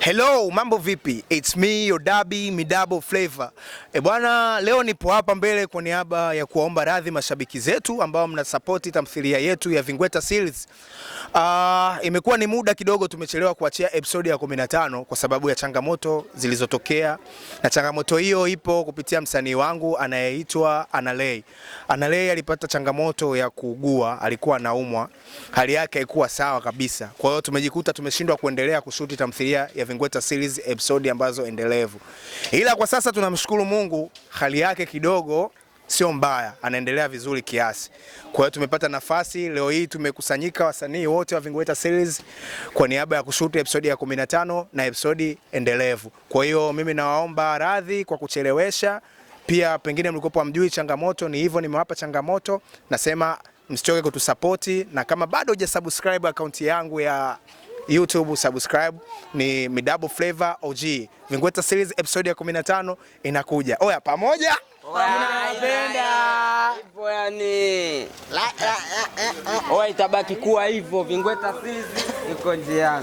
Hello, mambo vipi? It's me, your Dabi, Midabo Flavor. Bwana, leo nipo hapa mbele kwa niaba ya kuwaomba radhi mashabiki zetu ambao mnasupporti tamthilia yetu ya Vingweta Series. Imekuwa ni muda kidogo tumechelewa kuachia episode ya 15 kwa sababu ya changamoto zilizotokea. Na changamoto hiyo ipo kupitia msanii wangu anayeitwa Analei. Analei alipata changamoto ya kuugua, alikuwa anaumwa. Hali yake haikuwa sawa kabisa. Kwa hiyo tumejikuta tumeshindwa kuendelea kushuti tamthilia ya Vingweta Series episode ambazo endelevu. Ila kwa sasa tunamshukuru Mungu, hali yake kidogo sio mbaya, anaendelea vizuri kiasi. Kwa hiyo tumepata nafasi leo hii tumekusanyika wasanii wote wa Vingweta Series kwa niaba ya kushuti episode ya 15 na episode endelevu. Kwa hiyo mimi nawaomba radhi kwa kuchelewesha. Pia pengine mlikopo hamjui changamoto ni hivyo, nimewapa changamoto. Nasema msichoke kutusupporti, na kama bado hujasubscribe account yangu ya YouTube, subscribe. Ni Midabo Flavor OG. Vingweta Series episode ya 15 inakuja. Oya pamoja. Tunapenda hivyo yani. Oya itabaki kuwa hivyo. Vingweta Series iko njiani.